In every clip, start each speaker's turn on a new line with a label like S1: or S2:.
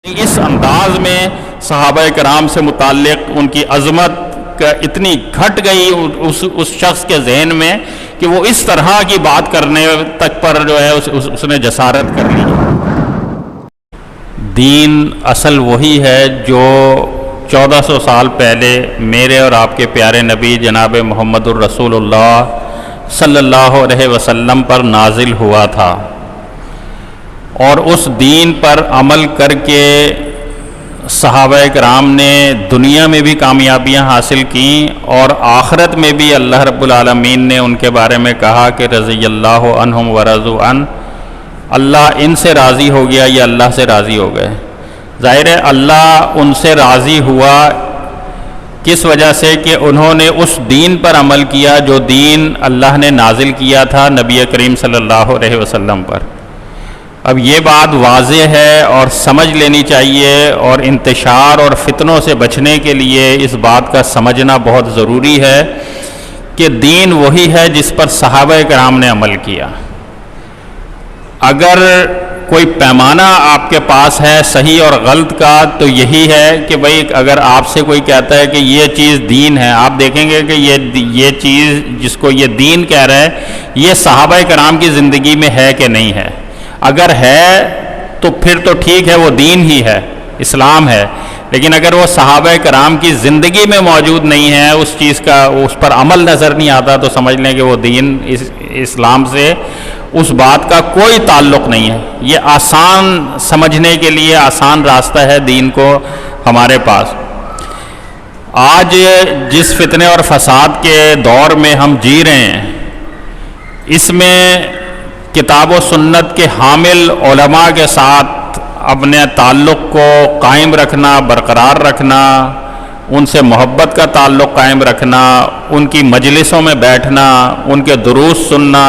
S1: اس انداز میں صحابہ کرام سے متعلق ان کی عظمت کا اتنی گھٹ گئی اس شخص کے ذہن میں کہ وہ اس طرح کی بات کرنے تک پر جو ہے اس نے جسارت کر لی۔ دین اصل وہی ہے جو 1400 سال پہلے میرے اور آپ کے پیارے نبی جناب محمد الرسول اللہ صلی اللہ علیہ وسلم پر نازل ہوا تھا، اور اس دین پر عمل کر کے صحابہ کرام نے دنیا میں بھی کامیابیاں حاصل کیں، اور آخرت میں بھی اللہ رب العالمین نے ان کے بارے میں کہا کہ رضی اللہ عنہم ورضوا عنہ، اللہ ان سے راضی ہو گیا، یہ اللہ سے راضی ہو گئے۔ ظاہر ہے اللہ ان سے راضی ہوا کس وجہ سے کہ انہوں نے اس دین پر عمل کیا جو دین اللہ نے نازل کیا تھا نبی کریم صلی اللہ علیہ وسلم پر۔ اب یہ بات واضح ہے اور سمجھ لینی چاہیے، اور انتشار اور فتنوں سے بچنے کے لیے اس بات کا سمجھنا بہت ضروری ہے کہ دین وہی ہے جس پر صحابہ کرام نے عمل کیا۔ اگر کوئی پیمانہ آپ کے پاس ہے صحیح اور غلط کا تو یہی ہے کہ بھئی اگر آپ سے کوئی کہتا ہے کہ یہ چیز دین ہے، آپ دیکھیں گے کہ یہ چیز جس کو یہ دین کہہ رہا ہے یہ صحابہ کرام کی زندگی میں ہے کہ نہیں ہے۔ اگر ہے تو پھر تو ٹھیک ہے، وہ دین ہی ہے، اسلام ہے، لیکن اگر وہ صحابہ کرام کی زندگی میں موجود نہیں ہے، اس چیز کا اس پر عمل نظر نہیں آتا، تو سمجھ لیں کہ وہ دین اسلام سے اس بات کا کوئی تعلق نہیں ہے۔ یہ آسان سمجھنے کے لیے آسان راستہ ہے دین کو ہمارے پاس۔ آج جس فتنے اور فساد کے دور میں ہم جی رہے ہیں، اس میں کتاب و سنت کے حامل علماء کے ساتھ اپنے تعلق کو قائم رکھنا، برقرار رکھنا، ان سے محبت کا تعلق قائم رکھنا، ان کی مجلسوں میں بیٹھنا، ان کے دروس سننا،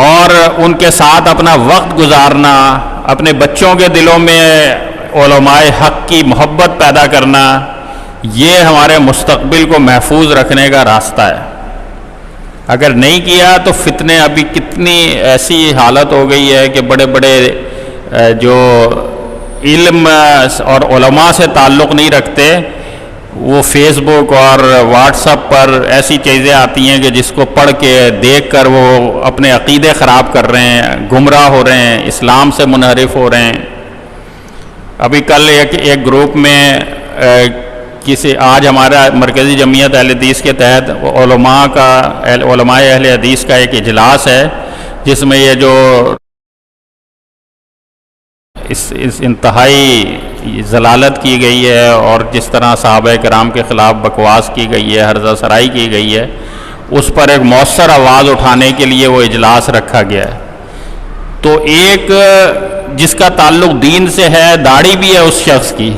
S1: اور ان کے ساتھ اپنا وقت گزارنا، اپنے بچوں کے دلوں میں علماء حق کی محبت پیدا کرنا، یہ ہمارے مستقبل کو محفوظ رکھنے کا راستہ ہے۔ اگر نہیں کیا تو فتنے، ابھی کتنی ایسی حالت ہو گئی ہے کہ بڑے بڑے جو علم اور علماء سے تعلق نہیں رکھتے، وہ فیس بک اور واٹس ایپ پر ایسی چیزیں آتی ہیں کہ جس کو پڑھ کے دیکھ کر وہ اپنے عقیدے خراب کر رہے ہیں، گمراہ ہو رہے ہیں، اسلام سے منحرف ہو رہے ہیں۔ ابھی کل ایک گروپ میں آج ہمارا مرکزی جمعیت اہل حدیث کے تحت علماء اہل حدیث کا ایک اجلاس ہے، جس میں یہ جو اس انتہائی ضلالت کی گئی ہے اور جس طرح صحابہ کرام کے خلاف بکواس کی گئی ہے، ہرزہ سرائی کی گئی ہے، اس پر ایک مؤثر آواز اٹھانے کے لیے وہ اجلاس رکھا گیا ہے۔ تو ایک جس کا تعلق دین سے ہے، داڑھی بھی ہے اس شخص کی،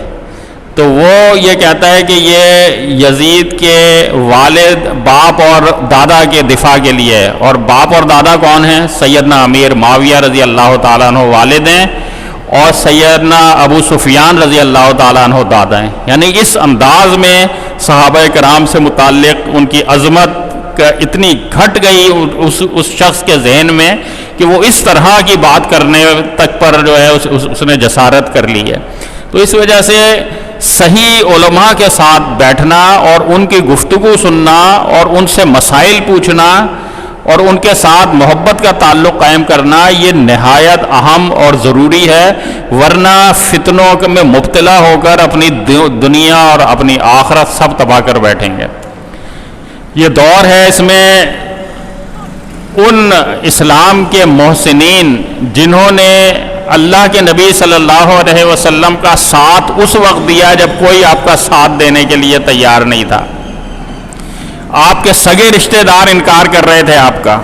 S1: تو وہ یہ کہتا ہے کہ یہ یزید کے والد، باپ اور دادا کے دفاع کے لیے ہے، اور باپ اور دادا کون ہیں؟ سیدنا امیر معاویہ رضی اللہ تعالیٰ عنہ والد ہیں، اور سیدنا ابو سفیان رضی اللہ تعالیٰ عنہ دادا ہیں۔ یعنی اس انداز میں صحابہ کرام سے متعلق ان کی عظمت کا اتنی گھٹ گئی اس شخص کے ذہن میں کہ وہ اس طرح کی بات کرنے تک پر جو ہے اس نے جسارت کر لی ہے۔ تو اس وجہ سے صحیح علماء کے ساتھ بیٹھنا اور ان کی گفتگو سننا اور ان سے مسائل پوچھنا اور ان کے ساتھ محبت کا تعلق قائم کرنا، یہ نہایت اہم اور ضروری ہے، ورنہ فتنوں میں مبتلا ہو کر اپنی دنیا اور اپنی آخرت سب تباہ کر بیٹھیں گے۔ یہ دور ہے، اس میں ان اسلام کے محسنین جنہوں نے اللہ کے نبی صلی اللہ علیہ وسلم کا ساتھ اس وقت دیا جب کوئی آپ کا ساتھ دینے کے لیے تیار نہیں تھا، آپ کے سگے رشتہ دار انکار کر رہے تھے آپ کا،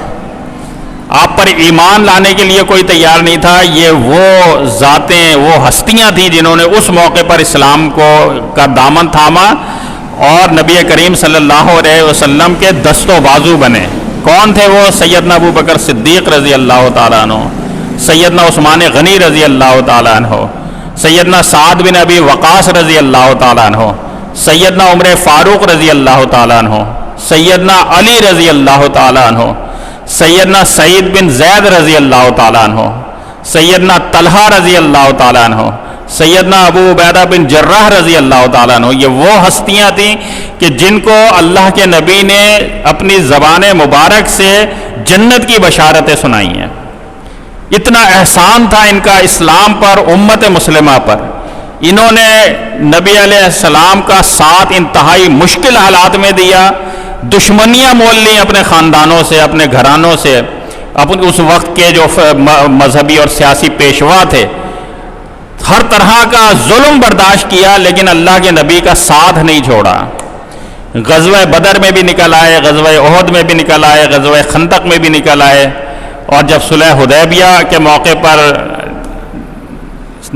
S1: آپ پر ایمان لانے کے لیے کوئی تیار نہیں تھا، یہ وہ ذاتیں، وہ ہستیاں تھیں جنہوں نے اس موقع پر اسلام کا دامن تھاما اور نبی کریم صلی اللہ علیہ وسلم کے دست و بازو بنے۔ کون تھے وہ؟ سیدنا ابو بکر صدیق رضی اللہ تعالیٰ عنہ، سیدنا عثمان غنی رضی اللہ تعالیٰ عنہ، سیدنا سعد بن ابی وقاص رضی اللہ تعالیٰ عنہ، سیدنا عمر فاروق رضی اللہ تعالیٰ عنہ، سیدنا علی رضی اللہ تعالیٰ عنہ، سیدنا سعید بن زید رضی اللہ تعالیٰ عنہ، سیدنا طلحہ رضی اللہ تعالیٰ عنہ، سیدنا ابو عبیدہ بن جراح رضی اللہ تعالیٰ عنہ، یہ وہ ہستیاں تھیں کہ جن کو اللہ کے نبی نے اپنی زبان مبارک سے جنت کی بشارتیں سنائی ہیں. اتنا احسان تھا ان کا اسلام پر، امت مسلمہ پر. انہوں نے نبی علیہ السلام کا ساتھ انتہائی مشکل حالات میں دیا، دشمنیاں مول لیں اپنے خاندانوں سے، اپنے گھرانوں سے. اس وقت کے جو مذہبی اور سیاسی پیشوا تھے، ہر طرح کا ظلم برداشت کیا، لیکن اللہ کے نبی کا ساتھ نہیں چھوڑا. غزوہ بدر میں بھی نکل آئے، غزوہ احد میں بھی نکل آئے، غزوہ خندق میں بھی نکل آئے، اور جب صلح حدیبیہ کے موقع پر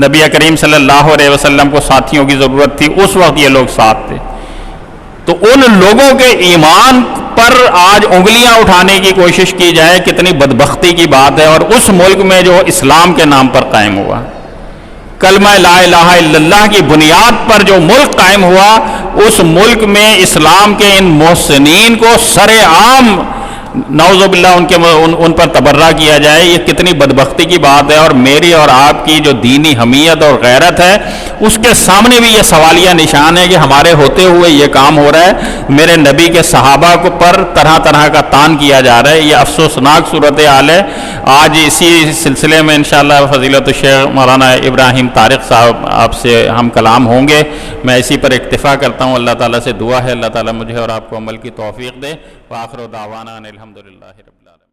S1: نبی کریم صلی اللہ علیہ وسلم کو ساتھیوں کی ضرورت تھی، اس وقت یہ لوگ ساتھ تھے. تو ان لوگوں کے ایمان پر آج انگلیاں اٹھانے کی کوشش کی جائے، کتنی بدبختی کی بات ہے. اور اس ملک میں جو اسلام کے نام پر قائم ہوا، کلمہ لا الہ الا اللہ کی بنیاد پر جو ملک قائم ہوا، اس ملک میں اسلام کے ان محسنین کو سر عام نعوذ باللہ ان پر تبرہ کیا جائے، یہ کتنی بدبختی کی بات ہے. اور میری اور آپ کی جو دینی حمیت اور غیرت ہے، اس کے سامنے بھی یہ سوالیہ نشان ہے کہ ہمارے ہوتے ہوئے یہ کام ہو رہا ہے. میرے نبی کے صحابہ کو پر طرح طرح کا تان کیا جا رہا ہے. یہ افسوسناک صورتحال ہے. آج اسی سلسلے میں انشاءاللہ فضیلت الشیخ مولانا ابراہیم طارق صاحب آپ سے ہم کلام ہوں گے. میں اسی پر اکتفا کرتا ہوں. اللہ تعالیٰ سے دعا ہے اللہ تعالیٰ مجھے اور آپ کو عمل کی توفیق دے. وآخر دعوانا ان الحمدللہ رب العالمین.